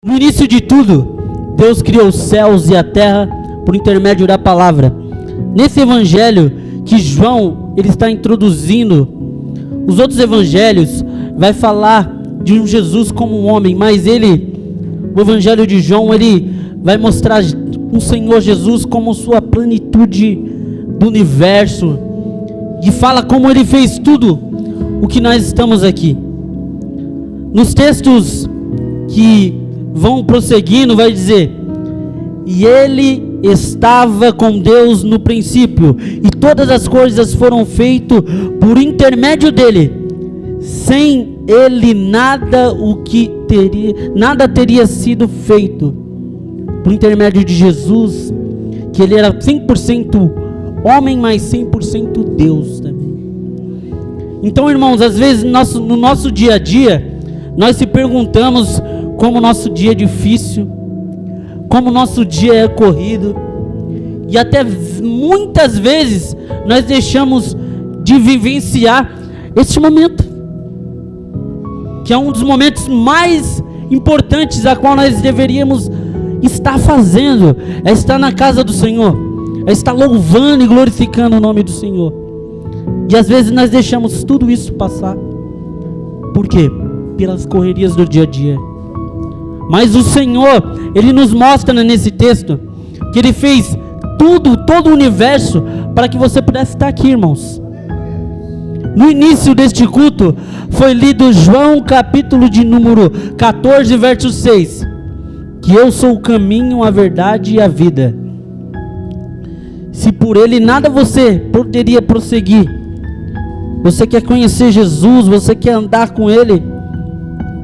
No início de tudo, Deus criou os céus e a terra por intermédio da palavra. Nesse evangelho que João ele está introduzindo, os outros evangelhos vai falar de um Jesus como um homem, mas o evangelho de João, ele vai mostrar um Senhor Jesus como sua plenitude do universo, e fala como ele fez tudo o que nós estamos aqui. Nos textos que vão prosseguindo, vai dizer: e ele estava com Deus no princípio, e todas as coisas foram feitas por intermédio dele. Sem ele nada teria sido feito. Por intermédio de Jesus, que ele era 100% homem, mas 100% Deus também. Então, irmãos, às vezes no nosso dia a dia, nós se perguntamos como o nosso dia é difícil, como o nosso dia é corrido, e até muitas vezes nós deixamos de vivenciar este momento, que é um dos momentos mais importantes a qual nós deveríamos estar fazendo, é estar na casa do Senhor, é estar louvando e glorificando o nome do Senhor. E às vezes nós deixamos tudo isso passar. Por quê? Pelas correrias do dia a dia. Mas o Senhor, ele nos mostra nesse texto que ele fez todo o universo para que você pudesse estar aqui, irmãos. No início deste culto foi lido João capítulo de número 14, verso 6, que eu sou o caminho, a verdade e a vida. Se por ele nada você poderia prosseguir, você quer conhecer Jesus, você quer andar com ele,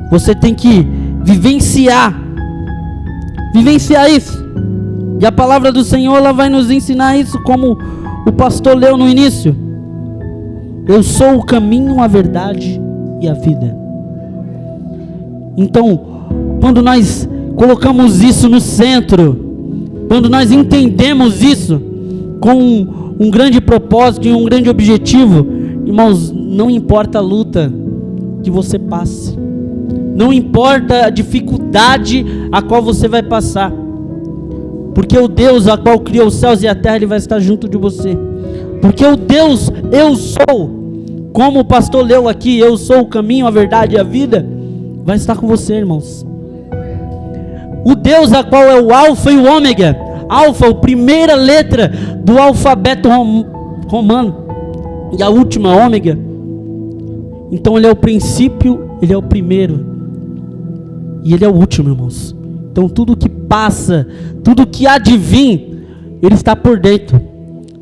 você tem que vivenciar isso. E a palavra do Senhor, ela vai nos ensinar isso, como o pastor leu no início. Eu sou o caminho, a verdade e a vida. Então, quando nós colocamos isso no centro, quando nós entendemos isso com um grande propósito e um grande objetivo, irmãos, não importa a luta que você passe, não importa a dificuldade a qual você vai passar, porque o Deus a qual criou os céus e a terra, ele vai estar junto de você. Porque o Deus, eu sou, como o pastor leu aqui, eu sou o caminho, a verdade e a vida, vai estar com você, irmãos. O Deus a qual é o alfa e o ômega, alfa, a primeira letra do alfabeto romano, e a última, ômega. Então ele é o princípio, ele é o primeiro, e ele é o último, irmãos. Então tudo que passa, tudo que há de vir, ele está por dentro.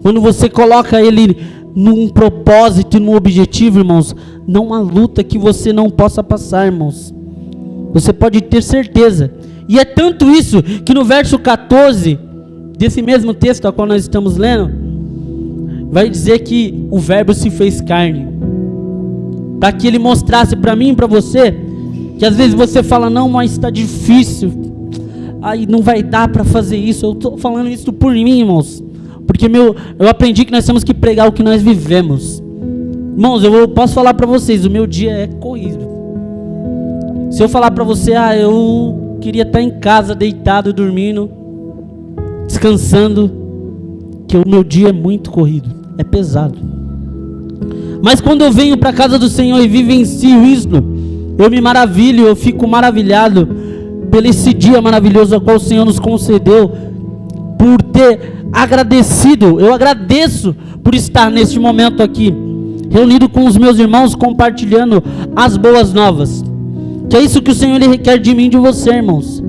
Quando você coloca ele num propósito, num objetivo, irmãos, não há luta que você não possa passar, irmãos. Você pode ter certeza. E é tanto isso que no verso 14 desse mesmo texto a qual nós estamos lendo, vai dizer que o verbo se fez carne, para que ele mostrasse para mim e para você, que às vezes você fala: não, mas está difícil, aí não vai dar para fazer isso. Eu estou falando isso por mim, irmãos, porque eu aprendi que nós temos que pregar o que nós vivemos. Irmãos, eu posso falar para vocês, o meu dia é corrido. Se eu falar para você: eu queria estar em casa, deitado, dormindo, descansando, que o meu dia é muito corrido, é pesado. Mas quando eu venho para a casa do Senhor e vivencio isso, eu me maravilho, eu fico maravilhado pelo esse dia maravilhoso a qual o Senhor nos concedeu, por ter agradecido. Eu agradeço por estar neste momento aqui, reunido com os meus irmãos, compartilhando as boas novas. Que é isso que o Senhor ele requer de mim e de você, irmãos.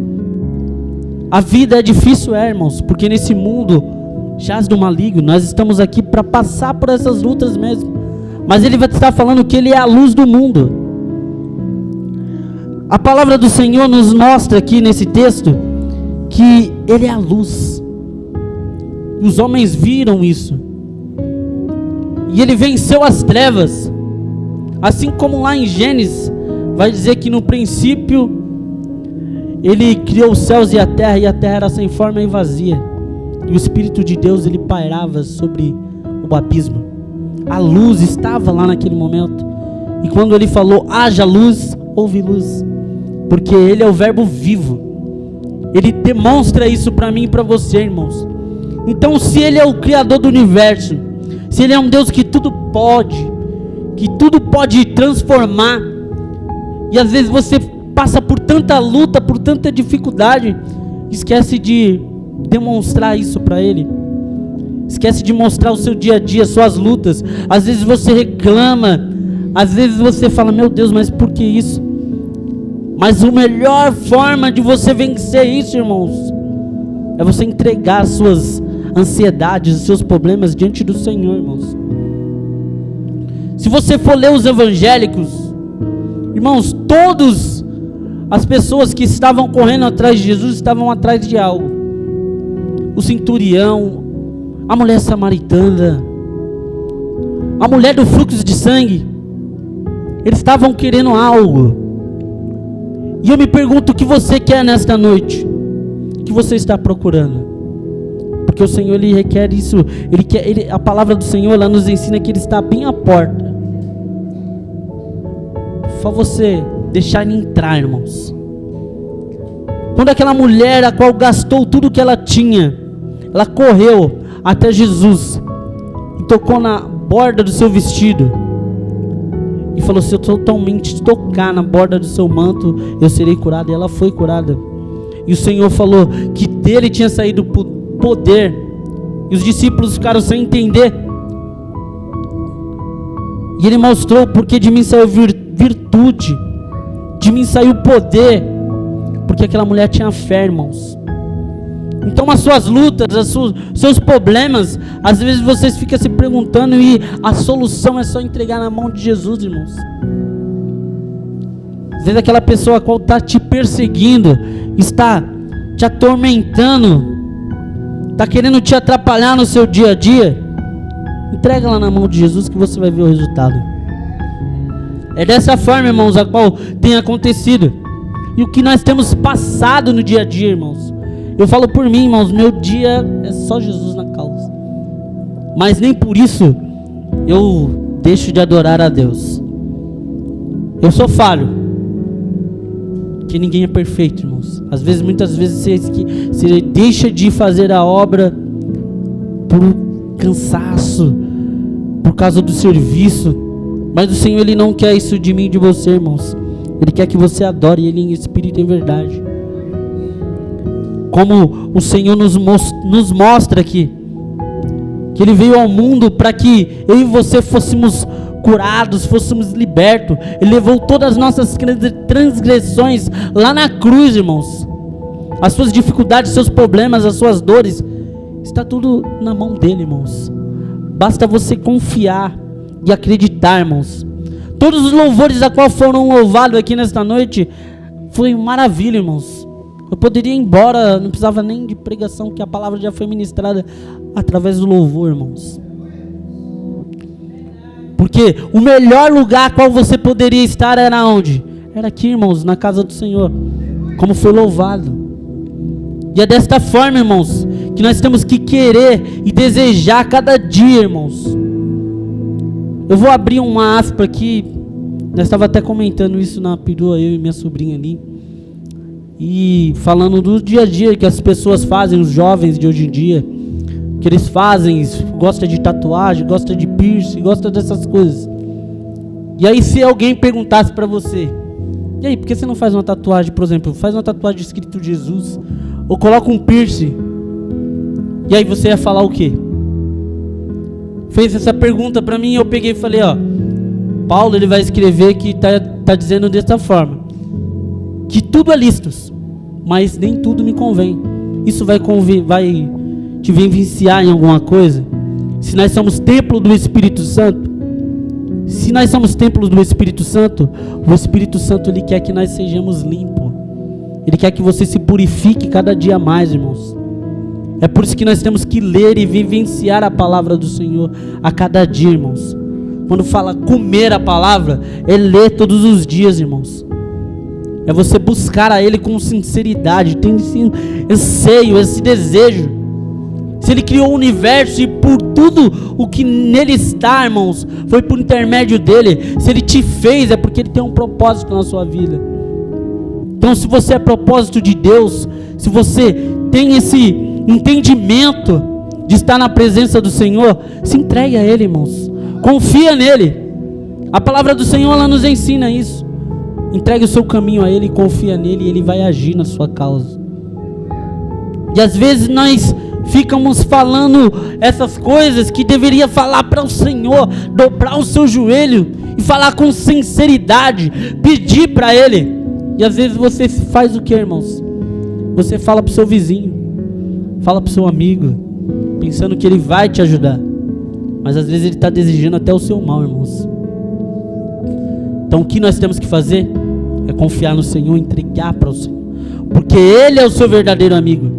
A vida é difícil, irmãos, porque nesse mundo jaz do maligno. Nós estamos aqui para passar por essas lutas mesmo. Mas ele vai estar falando que ele é a luz do mundo. A palavra do Senhor nos mostra aqui nesse texto que ele é a luz. Os homens viram isso, e ele venceu as trevas. Assim como lá em Gênesis vai dizer que no princípio ele criou os céus e a terra era sem forma e vazia, e o Espírito de Deus ele pairava sobre o abismo. A luz estava lá naquele momento, e quando ele falou: haja luz, houve luz, porque ele é o verbo vivo. Ele demonstra isso para mim e para você, irmãos. Então, se Ele é o Criador do universo, se Ele é um Deus que tudo pode transformar, e às vezes você passa por tanta luta, por tanta dificuldade, esquece de demonstrar isso para Ele, esquece de mostrar o seu dia a dia, suas lutas. Às vezes você reclama, às vezes você fala, meu Deus, mas por que isso? Mas a melhor forma de você vencer isso, irmãos, é você entregar as suas ansiedades, os seus problemas diante do Senhor, irmãos. Se você for ler os evangélicos, irmãos, todas as pessoas que estavam correndo atrás de Jesus estavam atrás de algo. O centurião, a mulher samaritana, a mulher do fluxo de sangue, eles estavam querendo algo. E eu me pergunto, o que você quer nesta noite? O que você está procurando? Porque o Senhor, Ele requer isso. A palavra do Senhor, ela nos ensina que Ele está bem à porta. Só você deixar Ele entrar, irmãos. Quando aquela mulher, a qual gastou tudo que ela tinha, ela correu até Jesus e tocou na borda do seu vestido e falou, se eu totalmente tocar na borda do seu manto, eu serei curada. E ela foi curada. E o Senhor falou que dele tinha saído poder, e os discípulos ficaram sem entender. E Ele mostrou, porque de mim saiu virtude, de mim saiu poder, porque aquela mulher tinha fé, irmãos. Então as suas lutas, seus problemas, às vezes vocês ficam se perguntando, e a solução é só entregar na mão de Jesus, irmãos. Às vezes aquela pessoa a qual está te perseguindo, está te atormentando, está querendo te atrapalhar no seu dia a dia, entrega ela na mão de Jesus que você vai ver o resultado. É dessa forma, irmãos, a qual tem acontecido. E o que nós temos passado no dia a dia, irmãos. Eu falo por mim, irmãos, meu dia é só Jesus na causa. Mas nem por isso eu deixo de adorar a Deus. Eu sou falho, que ninguém é perfeito, irmãos. Às vezes, muitas vezes você deixa de fazer a obra por cansaço, por causa do serviço. Mas o Senhor, Ele não quer isso de mim e de você, irmãos. Ele quer que você adore Ele em espírito e em verdade. Como o Senhor nos mostra aqui, que Ele veio ao mundo para que eu e você fôssemos curados, fôssemos libertos. Ele levou todas as nossas transgressões lá na cruz, irmãos. As suas dificuldades, seus problemas, as suas dores, está tudo na mão dele, irmãos. Basta você confiar e acreditar, irmãos. Todos os louvores a qual foram louvados aqui nesta noite foi maravilha, irmãos. Eu poderia ir embora, não precisava nem de pregação, que a palavra já foi ministrada através do louvor, irmãos. Porque o melhor lugar a qual você poderia estar era onde? Era aqui, irmãos, na casa do Senhor, como foi louvado. E é desta forma, irmãos, que nós temos que querer e desejar cada dia, irmãos. Eu vou abrir uma aspa aqui. Nós estava até comentando isso na perua, eu e minha sobrinha ali. E falando do dia a dia que as pessoas fazem, os jovens de hoje em dia, que eles fazem, gosta de tatuagem, gosta de piercing, gosta dessas coisas. E aí, se alguém perguntasse para você, e aí, por que você não faz uma tatuagem, por exemplo, faz uma tatuagem escrito Jesus, ou coloca um piercing, e aí você ia falar o quê? Fez essa pergunta para mim, e eu peguei e falei, ó, Paulo, ele vai escrever que tá dizendo dessa forma, que tudo é lícito, mas nem tudo me convém. Isso vai te viciar em alguma coisa? Se nós somos templo do Espírito Santo, se nós somos templos do Espírito Santo, o Espírito Santo, Ele quer que nós sejamos limpos. Ele quer que você se purifique cada dia mais, irmãos. É por isso que nós temos que ler e vivenciar a palavra do Senhor a cada dia, irmãos. Quando fala comer a palavra, é ler todos os dias, irmãos. É você buscar a Ele com sinceridade, tem esse anseio, esse desejo. Se Ele criou o universo e por tudo o que nele está, irmãos, foi por intermédio dele. Se Ele te fez, é porque Ele tem um propósito na sua vida. Então, se você é propósito de Deus, se você tem esse entendimento de estar na presença do Senhor, se entregue a Ele, irmãos. Confia nele. A palavra do Senhor, ela nos ensina isso. Entregue o seu caminho a Ele, confia nele, e Ele vai agir na sua causa. E às vezes nós ficamos falando essas coisas que deveria falar para o Senhor, dobrar o seu joelho e falar com sinceridade, pedir para Ele. E às vezes você faz o que, irmãos? Você fala para o seu vizinho, fala para o seu amigo, pensando que ele vai te ajudar, mas às vezes ele está desejando até o seu mal, irmãos. Então o que nós temos que fazer é confiar no Senhor, entregar para o Senhor, porque Ele é o seu verdadeiro amigo.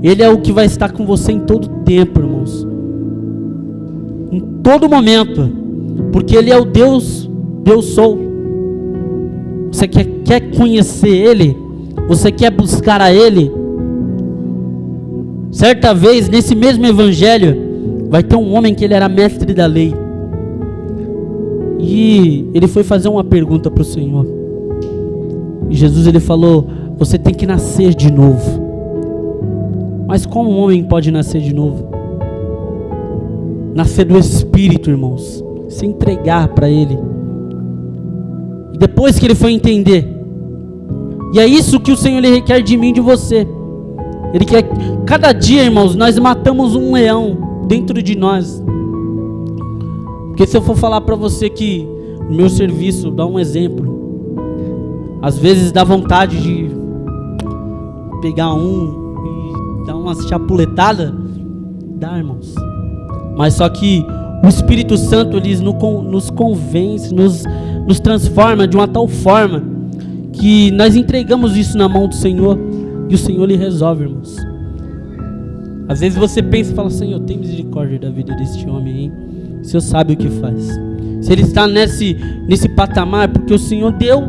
Ele é o que vai estar com você em todo tempo, irmãos, em todo momento, porque Ele é o Deus sou. Você quer conhecer Ele? Você quer buscar a Ele? Certa vez, nesse mesmo evangelho, vai ter um homem que ele era mestre da lei, e ele foi fazer uma pergunta para o Senhor, e Jesus, ele falou: você tem que nascer de novo. Mas como um homem pode nascer de novo? Nascer do Espírito, irmãos, se entregar para Ele. E depois que ele foi entender, e é isso que o Senhor ele requer de mim e de você. Ele quer, cada dia, irmãos, nós matamos um leão dentro de nós. Porque se eu for falar para você que o meu serviço, dá um exemplo, às vezes dá vontade de pegar e dar umas chapuletadas, dá, irmãos. Mas só que o Espírito Santo, ele nos convence, nos transforma de uma tal forma que nós entregamos isso na mão do Senhor, e o Senhor lhe resolve, irmãos. Às vezes você pensa e fala: Senhor, tem misericórdia da vida deste homem, hein? O Senhor sabe o que faz. Se ele está nesse patamar, porque o Senhor deu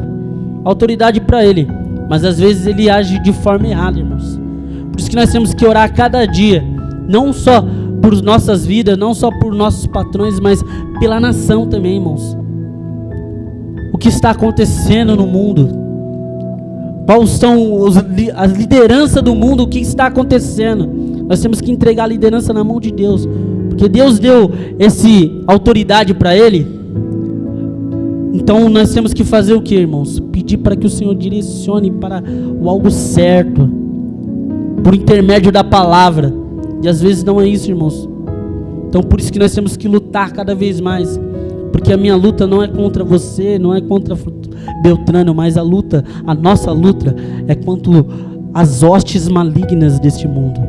autoridade para ele, mas às vezes ele age de forma errada, irmãos. Por isso que nós temos que orar a cada dia, não só por nossas vidas, não só por nossos patrões, mas pela nação também, irmãos. O que está acontecendo no mundo? Quais são as lideranças do mundo? O que está acontecendo? Nós temos que entregar a liderança na mão de Deus, porque Deus deu essa autoridade para ele. Então nós temos que fazer o que, irmãos? Pedir para que o Senhor direcione para o algo certo, por intermédio da palavra. E às vezes não é isso, irmãos. Então por isso que nós temos que lutar cada vez mais, porque a minha luta não é contra você, não é contra Beltrano, mas a nossa luta é contra as hostes malignas deste mundo.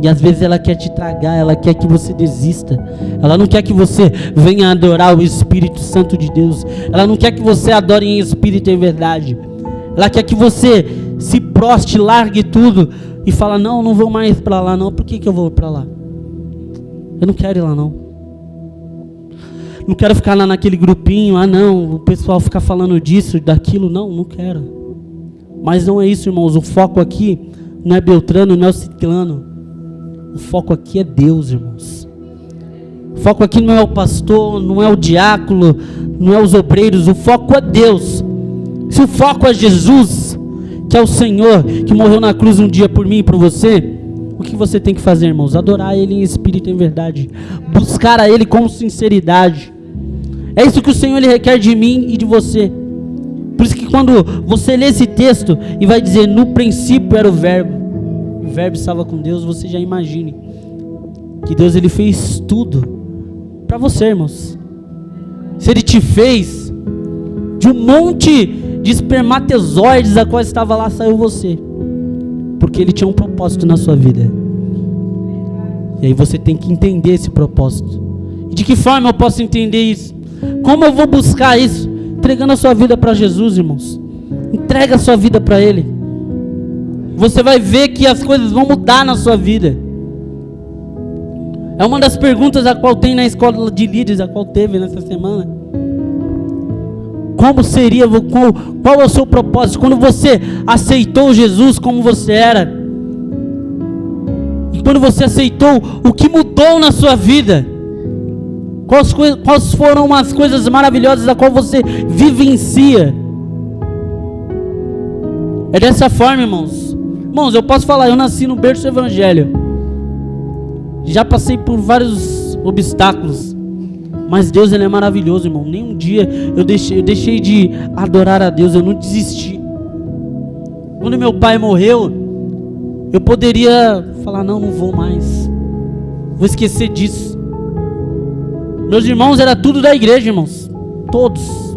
E às vezes ela quer te tragar, ela quer que você desista, ela não quer que você venha adorar o Espírito Santo de Deus, ela não quer que você adore em espírito e em verdade, ela quer que você se proste, largue tudo e fala: não vou mais para lá não. Por que eu vou para lá? Eu não quero ir lá não. Não quero ficar lá naquele grupinho, o pessoal ficar falando disso, daquilo, não quero. Mas não é isso, irmãos, o foco aqui não é Beltrano, não é o Ciclano, o foco aqui é Deus, irmãos. O foco aqui não é o pastor, não é o diácono, não é os obreiros, o foco é Deus. Se o foco é Jesus, que é o Senhor, que morreu na cruz um dia por mim e por você, o que você tem que fazer, irmãos? Adorar Ele em espírito e em verdade, buscar a Ele com sinceridade. É isso que o Senhor ele requer de mim e de você. Por isso que quando você lê esse texto e vai dizer: no princípio era o verbo estava com Deus, você já imagine que Deus ele fez tudo para você, irmãos. Se Ele te fez de um monte de espermatozoides a qual estava lá, saiu você, porque Ele tinha um propósito na sua vida. E aí você tem que entender esse propósito. E de que forma eu posso entender isso? Como eu vou buscar isso? Entregando a sua vida para Jesus, irmãos. Entrega a sua vida para Ele. Você vai ver que as coisas vão mudar na sua vida. É uma das perguntas a qual tem na escola de líderes, a qual teve nessa semana. Como seria, qual é o seu propósito? Quando você aceitou Jesus como você era, e quando você aceitou, o que mudou na sua vida? Quais foram as coisas maravilhosas a qual você vivencia? É dessa forma, irmãos. Irmãos, eu posso falar, eu nasci no berço do evangelho. Já passei por vários obstáculos. Mas Deus, Ele é maravilhoso, irmão. Nenhum dia eu deixei de adorar a Deus, eu não desisti. Quando meu pai morreu, eu poderia falar, não vou mais. Vou esquecer disso. Meus irmãos, era tudo da igreja, irmãos. Todos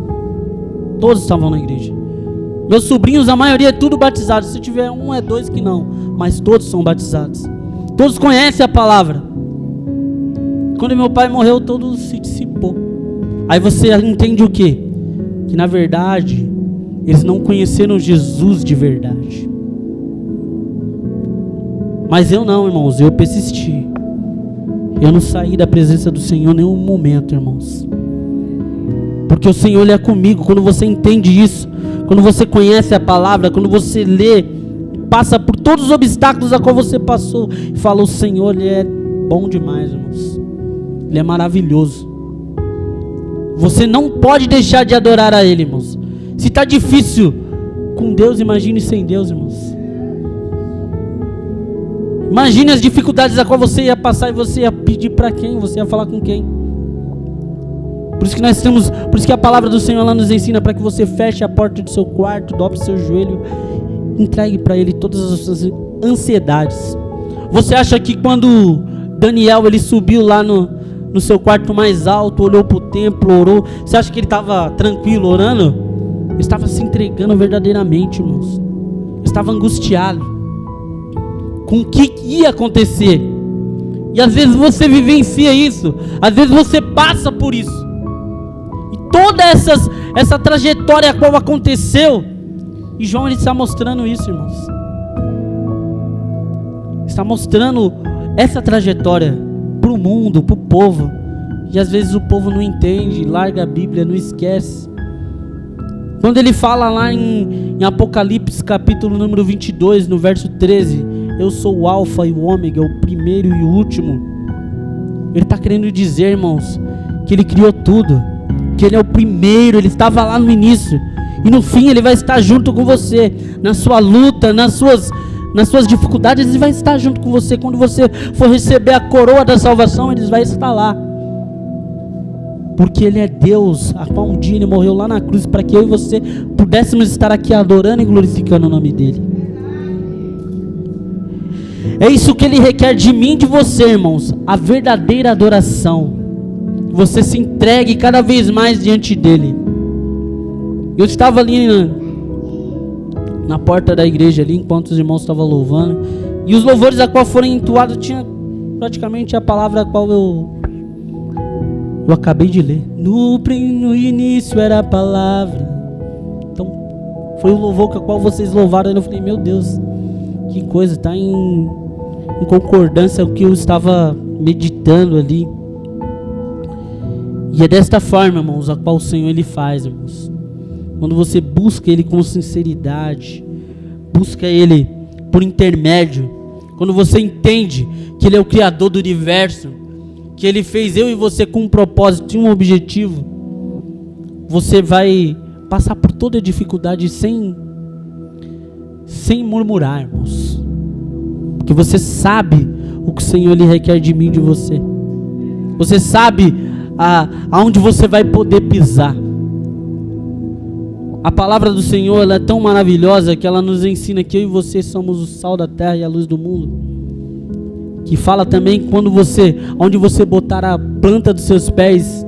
estavam na igreja. Meus sobrinhos, a maioria é tudo batizado. Se tiver um, é dois que não. Mas todos são batizados. Todos conhecem a palavra. Quando meu pai morreu, todo se dissipou. Aí você entende o quê? Que na verdade, eles não conheceram Jesus de verdade. Mas eu não, irmãos, eu persisti. Eu não saí da presença do Senhor em nenhum momento, irmãos. Porque o Senhor, Ele é comigo. Quando você entende isso, quando você conhece a palavra, quando você lê, passa por todos os obstáculos a qual você passou, e fala, o Senhor, Ele é bom demais, irmãos. Ele é maravilhoso. Você não pode deixar de adorar a Ele, irmãos. Se está difícil com Deus, imagine sem Deus, irmãos. Imagine as dificuldades a qual você ia passar e você ia pedir para quem? Você ia falar com quem? Por isso que a palavra do Senhor ela nos ensina para que você feche a porta do seu quarto, dobre seu joelho, entregue para Ele todas as suas ansiedades. Você acha que quando Daniel ele subiu lá no seu quarto mais alto, olhou para o templo, orou, você acha que ele estava tranquilo orando? Ele estava se entregando verdadeiramente, irmãos. Ele estava angustiado com o que ia acontecer. E às vezes você vivencia isso, às vezes você passa por isso. E toda essa trajetória a qual aconteceu, e João ele está mostrando isso, irmãos. Está mostrando essa trajetória para o mundo, para o povo. E às vezes o povo não entende, larga a Bíblia, não esquece. Quando ele fala lá em Apocalipse capítulo número 22, no verso 13, eu sou o alfa e o ômega, o primeiro e o último. Ele está querendo dizer, irmãos, que Ele criou tudo, que Ele é o primeiro, Ele estava lá no início, e no fim Ele vai estar junto com você, na sua luta, nas suas dificuldades, Ele vai estar junto com você. Quando você for receber a coroa da salvação, Ele vai estar lá, porque Ele é Deus, a qual um dia Ele morreu lá na cruz, para que eu e você pudéssemos estar aqui adorando e glorificando o nome dEle. É isso que Ele requer de mim e de você, irmãos, a verdadeira adoração. Você se entregue cada vez mais diante dEle. Eu estava ali na porta da igreja ali, enquanto os irmãos estavam louvando, e os louvores a qual foram entoados tinha praticamente a palavra a qual eu acabei de ler. No início era a palavra. Então foi o louvor com o qual vocês louvaram, e eu falei, meu Deus, que coisa, está em concordância com o que eu estava meditando ali. E é desta forma, irmãos, a qual o Senhor Ele faz, irmãos. Quando você busca Ele com sinceridade, busca Ele por intermédio, quando você entende que Ele é o Criador do universo, que Ele fez eu e você com um propósito e um objetivo, você vai passar por toda a dificuldade sem murmurar, irmãos. Porque você sabe o que o Senhor Ele requer de mim e de você. Você sabe aonde você vai poder pisar. A palavra do Senhor ela é tão maravilhosa que ela nos ensina que eu e você somos o sal da terra e a luz do mundo. Que fala também que onde você botar a planta dos seus pés,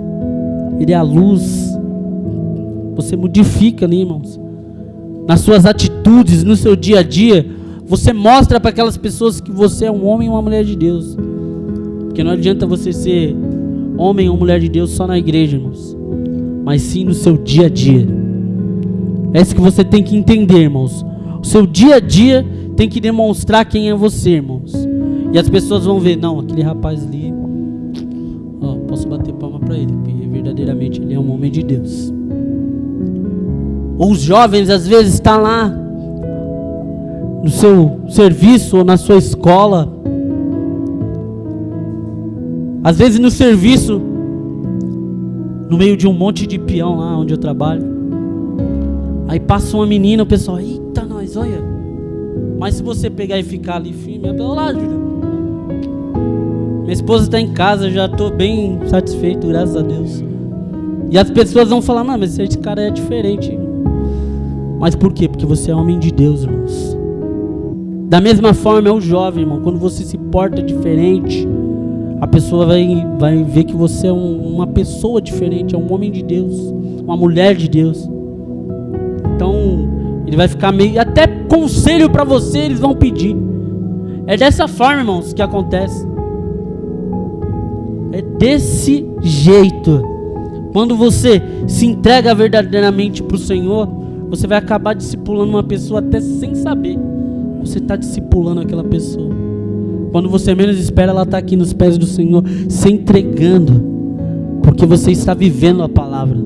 Ele é a luz. Você modifica ali, irmãos. Nas suas atitudes, no seu dia a dia, você mostra para aquelas pessoas que você é um homem e uma mulher de Deus. Porque não adianta você ser homem ou mulher de Deus só na igreja, irmãos, mas sim no seu dia a dia. É isso que você tem que entender, irmãos. O seu dia a dia tem que demonstrar quem é você, irmãos. E as pessoas vão ver, não, aquele rapaz ali, posso bater palma para ele, porque verdadeiramente ele é um homem de Deus. Ou os jovens às vezes estão lá no seu serviço ou na sua escola, às vezes no serviço, no meio de um monte de peão lá onde eu trabalho, aí passa uma menina, o pessoal, eita nós, olha, Mas se você pegar e ficar ali firme, é pelo lado, Júlio. Minha esposa está em casa, eu já estou bem satisfeito, graças a Deus. E as pessoas vão falar, não, mas esse cara é diferente. Mas por quê? Porque você é homem de Deus, irmãos. Da mesma forma é o jovem, irmão. Quando você se porta diferente, a pessoa vai ver que você é uma pessoa diferente, é um homem de Deus, uma mulher de Deus. Então, ele vai ficar meio... Até conselho para você eles vão pedir. É dessa forma, irmãos, que acontece. É desse jeito. Quando você se entrega verdadeiramente para o Senhor, você vai acabar discipulando uma pessoa até sem saber. Você está discipulando aquela pessoa. Quando você menos espera, ela está aqui nos pés do Senhor, se entregando, porque você está vivendo a palavra.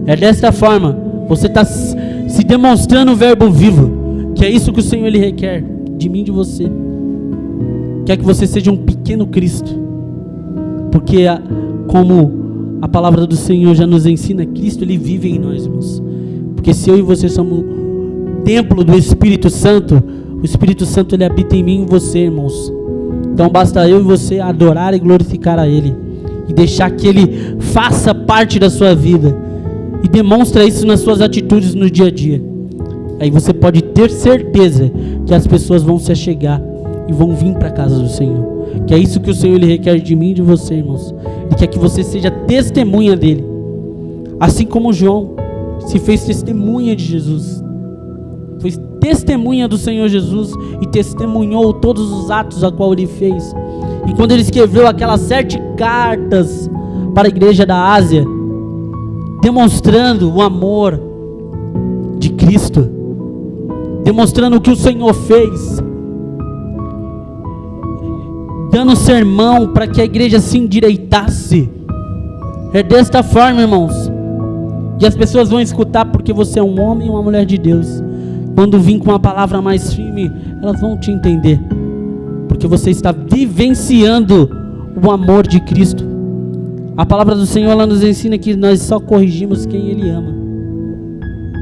É desta forma, você está se demonstrando o verbo vivo, que é isso que o Senhor Ele requer de mim e de você. Quer que você seja um pequeno Cristo, porque como a palavra do Senhor já nos ensina, Cristo Ele vive em nós, irmãos. Porque se eu e você somos templo do Espírito Santo, o Espírito Santo Ele habita em mim e em você, irmãos. Então basta eu e você adorar e glorificar a Ele, e deixar que Ele faça parte da sua vida, e demonstra isso nas suas atitudes no dia a dia. Aí você pode ter certeza que as pessoas vão se achegar e vão vir para a casa do Senhor. Que é isso que o Senhor Ele requer de mim e de você, irmãos. Ele quer que você seja testemunha dEle, assim como João se fez testemunha de Jesus. Foi testemunha do Senhor Jesus e testemunhou todos os atos a qual Ele fez. E quando Ele escreveu aquelas 7 cartas para a igreja da Ásia, demonstrando o amor de Cristo, demonstrando o que o Senhor fez, dando sermão para que a igreja se endireitasse. É desta forma, irmãos, e as pessoas vão escutar, porque você é um homem e uma mulher de Deus. Quando vir com uma palavra mais firme, elas vão te entender, porque você está vivenciando o amor de Cristo. A palavra do Senhor, ela nos ensina que nós só corrigimos quem Ele ama.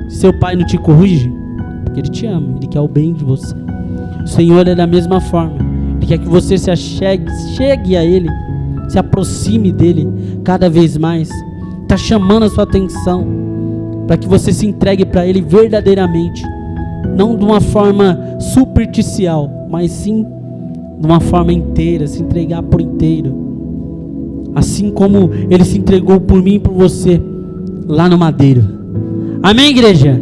Seu pai não te corrige, porque Ele te ama, Ele quer o bem de você. O Senhor é da mesma forma. Ele quer que você se chegue a Ele, se aproxime dEle cada vez mais. Está chamando a sua atenção para que você se entregue para Ele verdadeiramente, não de uma forma superficial, mas sim de uma forma inteira, se entregar por inteiro, assim como Ele se entregou por mim e por você lá no madeiro. Amém, igreja?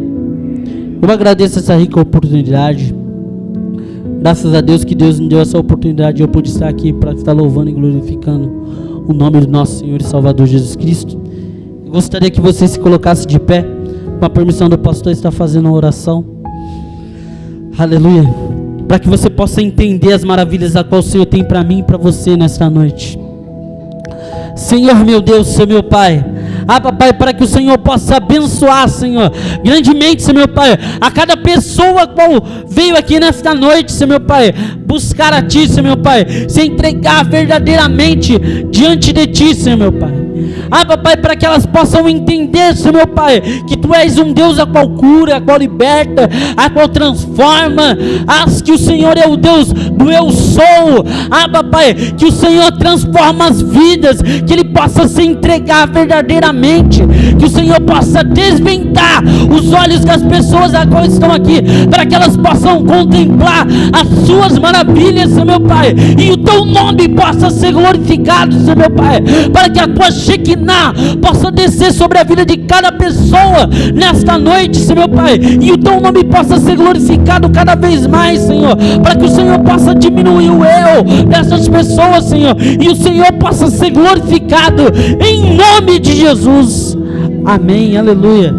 Eu agradeço essa rica oportunidade. Graças a Deus que Deus me deu essa oportunidade, eu pude estar aqui para estar louvando e glorificando o nome do nosso Senhor e Salvador Jesus Cristo. Eu gostaria que você se colocasse de pé, com a permissão do pastor estar fazendo uma oração. Aleluia. Para que você possa entender as maravilhas a qual o Senhor tem para mim e para você nesta noite. Senhor meu Deus, Senhor meu Pai, papai, para que o Senhor possa abençoar, Senhor, grandemente, Senhor meu Pai, a cada pessoa qual veio aqui nesta noite, Senhor meu Pai, buscar a Ti, Senhor meu Pai, se entregar verdadeiramente diante de Ti, Senhor meu Pai. Papai, para que elas possam entender, Senhor meu Pai, que Tu és um Deus a qual cura, a qual liberta, a qual transforma, que o Senhor é o Deus do eu sou, papai, que o Senhor transforma as vidas, que Ele possa se entregar verdadeiramente, que o Senhor possa desvendar os olhos das pessoas a qual estão aqui, para que elas possam contemplar as Suas maravilhas, Senhor meu Pai, e o Teu nome possa ser glorificado, Senhor meu Pai, para que a Tua Shekinah possa descer sobre a vida de cada pessoa nesta noite, Senhor meu Pai, e o Teu nome possa ser glorificado cada vez mais, Senhor, para que o Senhor possa diminuir o eu dessas pessoas, Senhor, e o Senhor possa ser glorificado em nome de Jesus. Amém, aleluia.